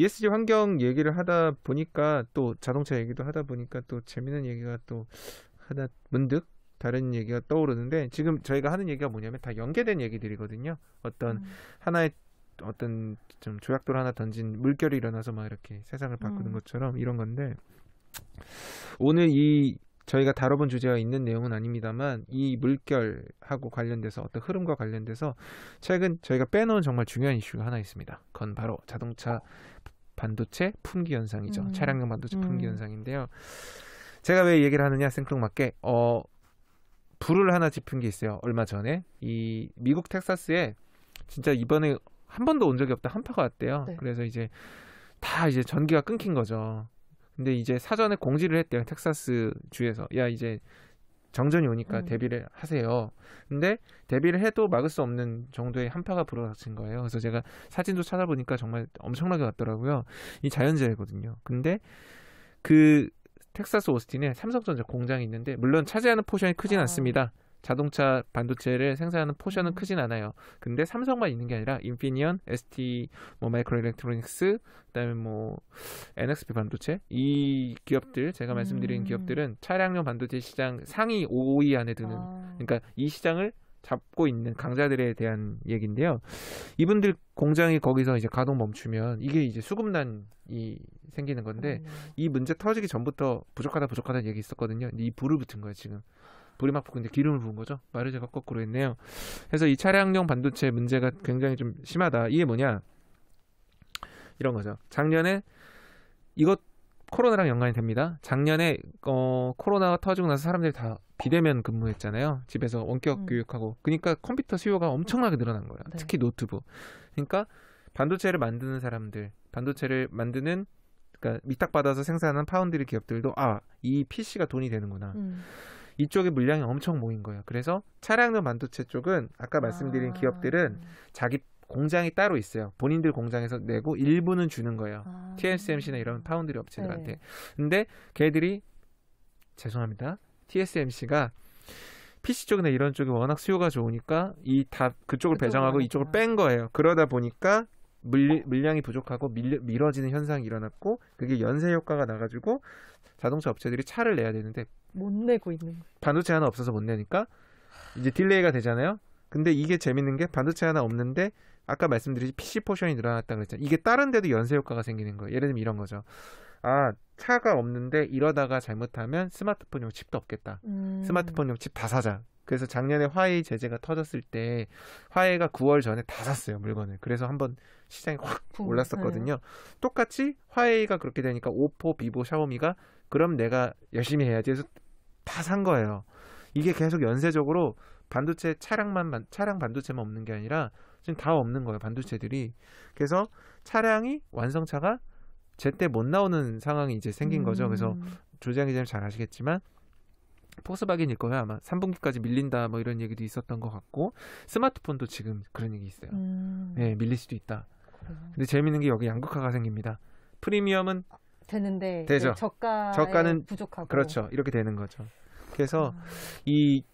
ESG 환경 얘기를 하다 보니까 또 자동차 얘기도 하다 보니까 또 재밌는 얘기가 또 하나 문득 다른 얘기가 떠오르는데 지금 저희가 하는 얘기가 뭐냐면 다 연계된 얘기들이거든요. 어떤 하나의 어떤 좀 조약돌 하나 던진 물결이 일어나서 막 이렇게 세상을 바꾸는 것처럼 이런 건데 오늘 이 저희가 다뤄본 주제가 있는 내용은 아닙니다만 이 물결하고 관련돼서 어떤 흐름과 관련돼서 최근 저희가 빼놓은 정말 중요한 이슈가 하나 있습니다. 그건 바로 자동차 반도체 품귀 현상이죠. 차량용 반도체 품귀 현상인데요. 제가 왜 얘기를 하느냐 생뚱맞게 불을 하나 짚은 게 있어요. 얼마 전에 이 미국 텍사스에 진짜 이번에 한 번도 온 적이 없다 한파가 왔대요. 네. 그래서 이제 다 이제 전기가 끊긴 거죠. 근데 이제 사전에 공지를 했대요. 텍사스 주에서. 야, 이제 정전이 오니까 대비를 하세요. 근데 대비를 해도 막을 수 없는 정도의 한파가 불어닥친 거예요. 그래서 제가 사진도 찾아보니까 정말 엄청나게 왔더라고요. 이 자연재해거든요. 근데 그 텍사스 오스틴에 삼성전자 공장이 있는데 물론 차지하는 포션이 크진 않습니다. 자동차 반도체를 생산하는 포션은 크진 않아요. 근데 삼성만 있는 게 아니라 인피니언, ST, 뭐 마이크로일렉트로닉스, 그다음에 뭐 NXP 반도체 이 기업들 제가 말씀드린 기업들은 차량용 반도체 시장 상위 5위 안에 드는 그러니까 이 시장을 잡고 있는 강자들에 대한 얘기인데요. 이분들 공장이 거기서 이제 가동 멈추면 이게 이제 수급난이 생기는 건데 이 문제 터지기 전부터 부족하다 얘기 있었거든요. 근데 이 불을 붙은 거예요 지금. 불이 막 붙고 이제 기름을 부은 거죠. 말을 제가 거꾸로 했네요. 그래서 이 차량용 반도체 문제가 굉장히 좀 심하다. 이게 뭐냐? 이런 거죠. 작년에 이것 코로나랑 연관이 됩니다. 작년에 코로나가 터지고 나서 사람들이 다 비대면 근무했잖아요. 집에서 원격 교육하고. 그러니까 컴퓨터 수요가 엄청나게 늘어난 거예요. 네. 특히 노트북. 그러니까 반도체를 만드는 사람들, 반도체를 만드는 그러니까 위탁받아서 생산하는 파운드리 기업들도 이 PC가 돈이 되는구나. 이쪽에 물량이 엄청 모인 거예요. 그래서 차량용 반도체 쪽은 아까 말씀드린 기업들은 자기 공장이 따로 있어요. 본인들 공장에서 내고 일부는 주는 거예요. TSMC나 이런 파운드리 업체들한테. 네. 근데 걔들이 죄송합니다. TSMC가 PC 쪽이나 이런 쪽이 워낙 수요가 좋으니까 그쪽을 배정하고 이쪽을 뺀 거예요. 그러다 보니까 물량이 부족하고 미뤄지는 현상이 일어났고 그게 연쇄 효과가 나가지고 자동차 업체들이 차를 내야 되는데 못 내고 있는 거예요. 반도체 하나 없어서 못 내니까 이제 딜레이가 되잖아요. 근데 이게 재밌는 게 반도체 하나 없는데 아까 말씀드린 PC 포션이 늘어났다 그랬잖아요. 이게 다른 데도 연쇄 효과가 생기는 거예요. 예를 들면 이런 거죠. 차가 없는데 이러다가 잘못하면 스마트폰용 칩도 없겠다. 스마트폰용 칩 다 사자. 그래서 작년에 화웨이 제재가 터졌을 때 화웨이가 9월 전에 다 샀어요, 물건을. 그래서 한번 시장이 확 올랐었거든요. 똑같이 화웨이가 그렇게 되니까 오포, 비보, 샤오미가 그럼 내가 열심히 해야지 해서 다 산 거예요. 이게 계속 연쇄적으로 반도체 차량 반도체만 없는 게 아니라 지금 다 없는 거예요, 반도체들이. 그래서 차량이 완성차가 제때 못 나오는 상황이 이제 생긴 거죠. 그래서 조지한 기자님 잘 아시겠지만 폭스바겐일 거예요. 아마 3분기까지 밀린다 뭐 이런 얘기도 있었던 것 같고 스마트폰도 지금 그런 얘기 있어요. 네, 밀릴 수도 있다. 근데 재밌는 게 여기 양극화가 생깁니다. 프리미엄은 되는데 되죠. 저가는 부족하고 그렇죠. 이렇게 되는 거죠. 그래서 이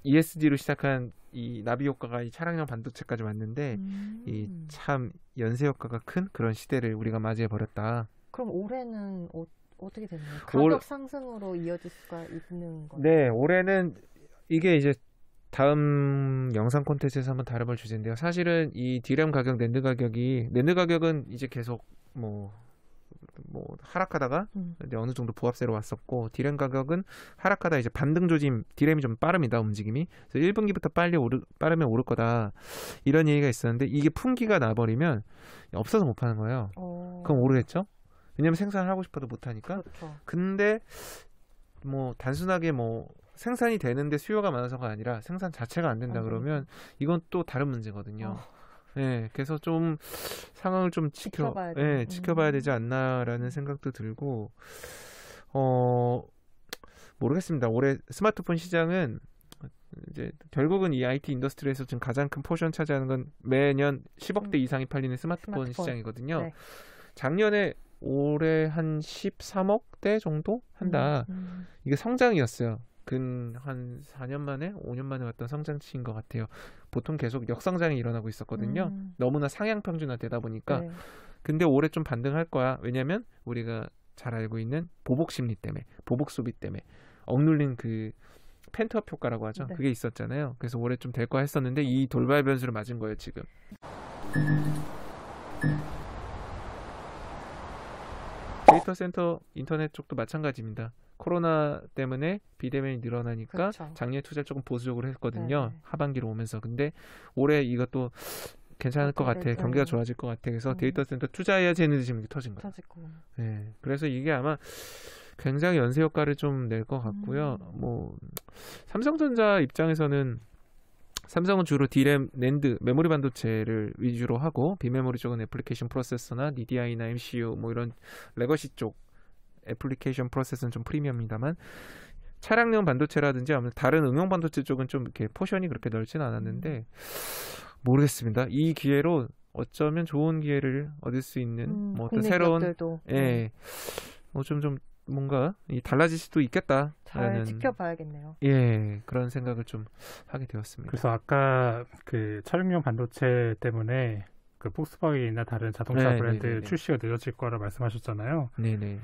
ESG로 시작한 이 나비 효과가 이 차량용 반도체까지 왔는데 이 참 연쇄 효과가 큰 그런 시대를 우리가 맞이해 버렸다. 그럼 올해는 어떻게 되나요? 가격 상승으로 이어질 수가 있는 거예요? 네, 올해는 이게 이제 다음 영상 콘텐츠에서 한번 다뤄볼 주제인데요. 사실은 이 D램 가격, 낸드 가격은 이제 계속 뭐 하락하다가 이제 어느 정도 보합세로 왔었고 D램 가격은 하락하다 이제 반등 조짐, D램이 좀 빠릅니다, 움직임이. 그래서 1분기부터 빠르면 오를 거다 이런 얘기가 있었는데 이게 품귀가 나버리면 없어서 못 파는 거예요. 그럼 오르겠죠? 왜냐면 생산을 하고 싶어도 못 하니까. 그렇죠. 근데 뭐 단순하게 뭐 생산이 되는데 수요가 많아서가 아니라 생산 자체가 안 된다 그러면 이건 또 다른 문제거든요. 네, 그래서 좀 상황을 좀 지켜봐야 되지 않나라는 생각도 들고, 모르겠습니다. 올해 스마트폰 시장은 이제 결국은 이 IT 인더스트리에서 지금 가장 큰 포션 차지하는 건 매년 10억대 이상이 팔리는 스마트폰 시장이거든요. 네. 작년에 올해 한 13억대 정도 한다. 이게 성장이었어요. 한 4년 만에, 5년 만에 왔던 성장치인 것 같아요. 보통 계속 역성장이 일어나고 있었거든요. 너무나 상향 평준화 되다 보니까 근데 올해 좀 반등할 거야. 왜냐면 우리가 잘 알고 있는 보복 심리 때문에, 보복 소비 때문에 억눌린 그 펜트업 효과라고 하죠. 네. 그게 있었잖아요. 그래서 올해 좀 될 거 했었는데 이 돌발 변수를 맞은 거예요, 지금. 데이터 센터 인터넷 쪽도 마찬가지입니다. 코로나 때문에 비대면이 늘어나니까 그렇죠. 작년에 투자를 조금 보수적으로 했거든요. 네. 하반기로 오면서. 근데 올해 이것도 괜찮을 것 같아. 경기가 좋아질 것 같아. 그래서 데이터 센터 투자해야지 했는데 지금 이게 터진 거예요. 네. 그래서 이게 아마 굉장히 연쇄 효과를 좀 낼 것 같고요. 뭐 삼성전자 입장에서는 삼성은 주로 D램, 낸드, 메모리 반도체를 위주로 하고 비메모리 쪽은 애플리케이션 프로세서나 DDI나 MCU 뭐 이런 레거시 쪽 애플리케이션 프로세서는 좀 프리미엄입니다만 차량용 반도체라든지 아무튼 다른 응용 반도체 쪽은 좀 이렇게 포션이 그렇게 넓지는 않았는데 모르겠습니다. 이 기회로 어쩌면 좋은 기회를 얻을 수 있는 뭐 어떤 새로운 뭐 좀 뭔가 달라질 수도 있겠다. 잘 지켜봐야겠네요. 예, 그런 생각을 좀 하게 되었습니다. 그래서 아까 그 차량용 반도체 때문에 그 폭스바겐이나 다른 자동차 브랜드 출시가 늦어질 거라 말씀하셨잖아요. 네네.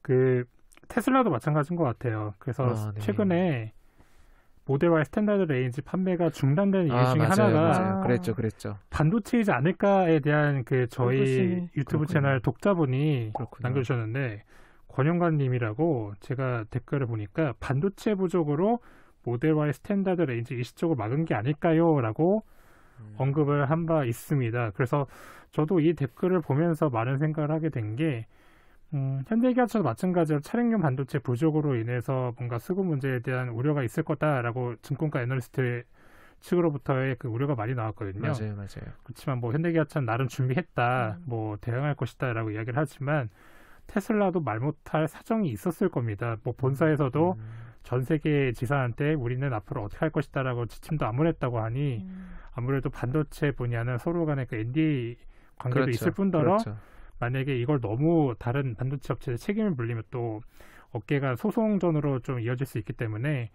그 테슬라도 마찬가지인 것 같아요. 그래서 최근에 모델 Y 스탠다드 레인지 판매가 중단된 이유 중에 하나가 그랬죠. 반도체이지 않을까에 대한 그 저희 유튜브 채널 독자분이 남겨주셨는데 권영관님이라고 제가 댓글을 보니까 반도체 부족으로 모델 Y 스탠다드 레인지 일시적으로 막은 게 아닐까요? 라고 언급을 한 바 있습니다. 그래서 저도 이 댓글을 보면서 많은 생각을 하게 된 게 현대기아차도 마찬가지로 차량용 반도체 부족으로 인해서 뭔가 수급 문제에 대한 우려가 있을 거다라고 증권가 애널리스트 측으로부터의 그 우려가 많이 나왔거든요. 맞아요. 그렇지만 뭐 현대기아차는 나름 준비했다, 뭐 대응할 것이다라고 이야기를 하지만 테슬라도 말 못할 사정이 있었을 겁니다. 뭐 본사에서도 전 세계 지사한테 우리는 앞으로 어떻게 할 것이다라고 지침도 안 보냈다고 하니 아무래도 반도체 분야는 서로 간에 그 NDA 관계도 있을 뿐더러 만약에 이걸 너무 다른 반도체 업체에 책임을 물리면 또 업계가 소송전으로 좀 이어질 수 있기 때문에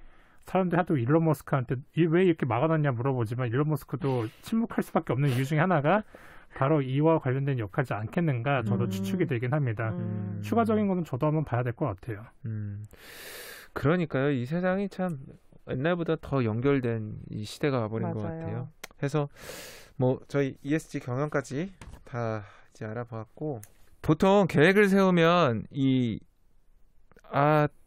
사람들이 하도 일론 머스크한테 왜 이렇게 막아놨냐 물어보지만 일론 머스크도 침묵할 수밖에 없는 이유 중에 하나가 바로 이와 관련된 역할이지 않겠는가 저도 추측이 되긴 합니다. 추가적인 거는 저도 한번 봐야 될 것 같아요. 그러니까요. 이 세상이 참 옛날보다 더 연결된 이 시대가 와버린 것 같아요. 그래서 뭐 저희 ESG 경영까지 다 이제 알아봤고 보통 계획을 세우면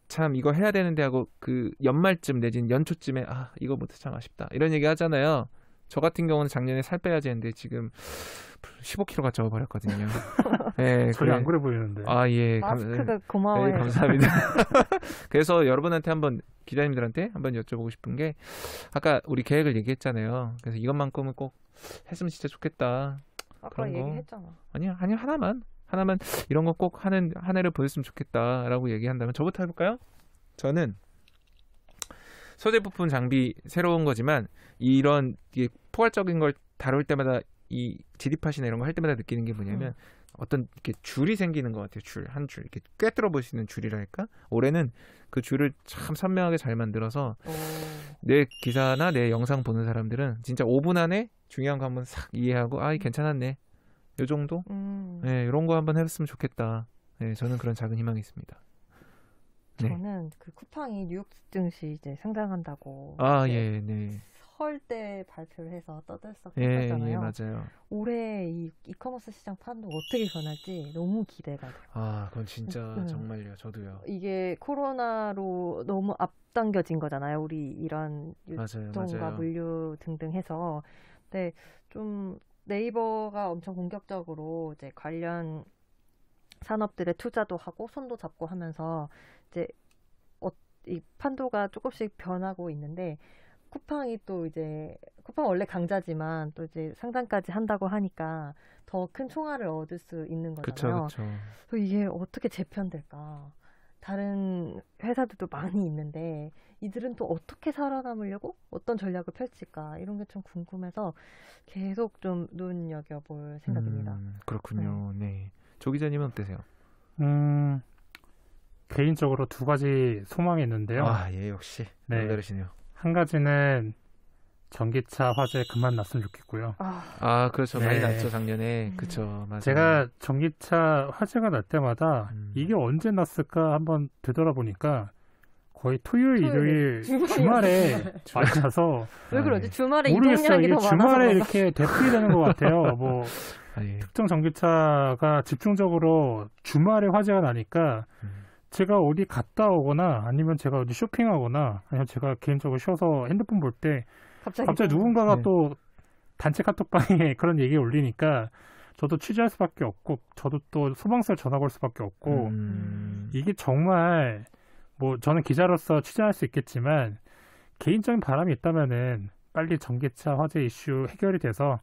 참 이거 해야 되는데 하고 그 연말쯤 내지는 연초쯤에 이거 못해 참 아쉽다 이런 얘기 하잖아요. 저 같은 경우는 작년에 살 빼야지 했는데 지금 15kg가 쪄버렸거든요. 네, 전혀 안 그래 보이는데. 예. 마스크가 고마워요. 네, 감사합니다. 그래서 여러분한테 기자님들한테 한번 여쭤보고 싶은 게 아까 우리 계획을 얘기했잖아요. 그래서 이것만큼은 꼭 했으면 진짜 좋겠다. 아까 얘기했잖아. 아니요, 하나만 이런 거 꼭 한 해를 보냈으면 좋겠다라고 얘기한다면 저부터 해볼까요? 저는 소재 부품 장비 새로운 거지만 이런 포괄적인 걸 다룰 때마다 이 지디팟이나 이런 거 할 때마다 느끼는 게 뭐냐면 어떤 이렇게 줄이 생기는 것 같아요. 한 줄 이렇게 꿰뚫어 볼 수 있는 줄이랄까? 올해는 그 줄을 참 선명하게 잘 만들어서 내 기사나 내 영상 보는 사람들은 진짜 5분 안에 중요한 거 한번 싹 이해하고 괜찮았네. 요 정도? 네, 이런 거 한번 해봤으면 좋겠다. 네, 저는 그런 작은 희망이 있습니다. 네. 저는 그 쿠팡이 뉴욕 증시 이제 상장한다고. 네. 설 때 발표를 해서 떠들썩했잖아요. 예, 맞아요. 올해 이 이커머스 시장 판도 어떻게 변할지 너무 기대가 돼요. 그건 진짜 정말요. 저도요. 이게 코로나로 너무 앞당겨진 거잖아요. 우리 이런 유통과 물류 등등 해서. 근데 좀 네이버가 엄청 본격적으로 이제 관련 산업들의 투자도 하고 손도 잡고 하면서 이제 이 판도가 조금씩 변하고 있는데 쿠팡이 또 이제 쿠팡 원래 강자지만 또 이제 상장까지 한다고 하니까 더 큰 총알을 얻을 수 있는 거잖아요. 그렇죠. 그래서 이게 어떻게 재편될까? 다른 회사들도 많이 있는데 이들은 또 어떻게 살아남으려고 어떤 전략을 펼칠까 이런 게 좀 궁금해서 계속 좀 눈여겨볼 생각입니다. 그렇군요. 네. 조 기자님은 어떠세요? 개인적으로 두 가지 소망이 있는데요. 예, 역시. 네. 그러시네요. 한 가지는 전기차 화재 그만 났으면 좋겠고요. 그렇죠. 많이 났죠, 작년에. 그쵸, 맞아요. 제가 전기차 화재가 날 때마다 이게 언제 났을까 한번 되돌아보니까 거의 토요일, 일요일, 주말에 많이 나서 왜 그러지? 주말에 모르겠어요. 이동량이 이게 더 주말에 많아서 이렇게 되풀이되는 것 같아요. 뭐 특정 전기차가 집중적으로 주말에 화재가 나니까 제가 어디 갔다 오거나 아니면 제가 어디 쇼핑하거나 아니면 제가 개인적으로 쉬어서 핸드폰 볼 때 갑자기 누군가가 또 단체 카톡방에 그런 얘기 올리니까 저도 취재할 수밖에 없고 저도 또 소방서에 전화 걸 수밖에 없고 이게 정말 뭐 저는 기자로서 취재할 수 있겠지만 개인적인 바람이 있다면은 빨리 전기차 화재 이슈 해결이 돼서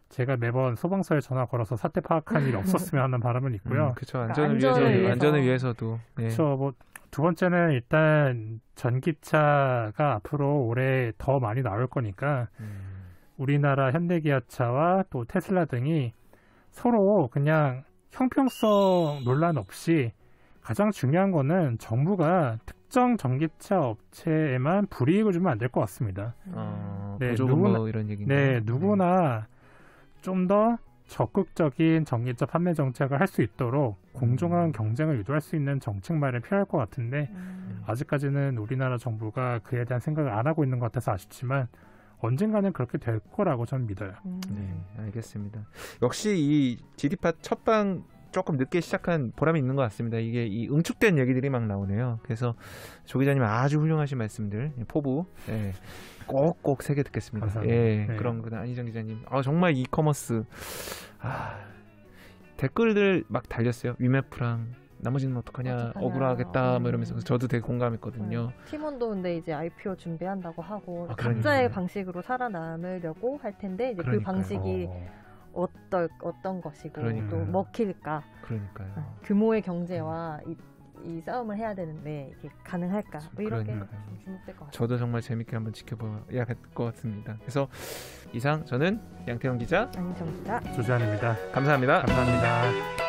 제가 매번 소방서에 전화 걸어서 사태 파악한 일이 없었으면 하는 바람은 있고요. 그렇죠. 안전을 위해서도. 그렇죠. 뭐 두 번째는 일단 전기차가 앞으로 올해 더 많이 나올 거니까 우리나라 현대기아차와 또 테슬라 등이 서로 그냥 형평성 논란 없이 가장 중요한 거는 정부가 특정 전기차 업체에만 불이익을 주면 안 될 것 같습니다. 네, 누구나 이런 얘기인가요? 네, 누구나 좀 더 적극적인 전기차 판매 정책을 할 수 있도록 공정한 경쟁을 유도할 수 있는 정책 마련이 필요할 것 같은데 아직까지는 우리나라 정부가 그에 대한 생각을 안 하고 있는 것 같아서 아쉽지만 언젠가는 그렇게 될 거라고 저는 믿어요. 네, 알겠습니다. 역시 이 지리팟 첫방 조금 늦게 시작한 보람이 있는 것 같습니다. 이게 이 응축된 얘기들이 막 나오네요. 그래서 조 기자님 아주 훌륭하신 말씀들 포부 꼭꼭 새겨 듣겠습니다. 감사합니다. 예, 네. 그럼 그다음 안희정 기자님, 정말 이커머스 댓글들 막 달렸어요. 위메프랑 나머지는 어떡하냐, 억울하겠다 뭐 이러면서 저도 되게 공감했거든요. 팀원도 근데 이제 IPO 준비한다고 하고 그러니까요. 각자의 방식으로 살아남으려고 할 텐데 이제 그 방식이 어떤 것이고 그러니까요. 또 먹힐까? 그러니까요. 규모의 경제와 이 싸움을 해야 되는데 이게 가능할까? 뭐 이런 게 그러니까요. 좀 주목될 것 같아요. 저도 정말 재밌게 한번 지켜봐야 할 것 같습니다. 그래서 이상 저는 양태형 기자, 안희정 기자, 조지환입니다. 감사합니다. 감사합니다.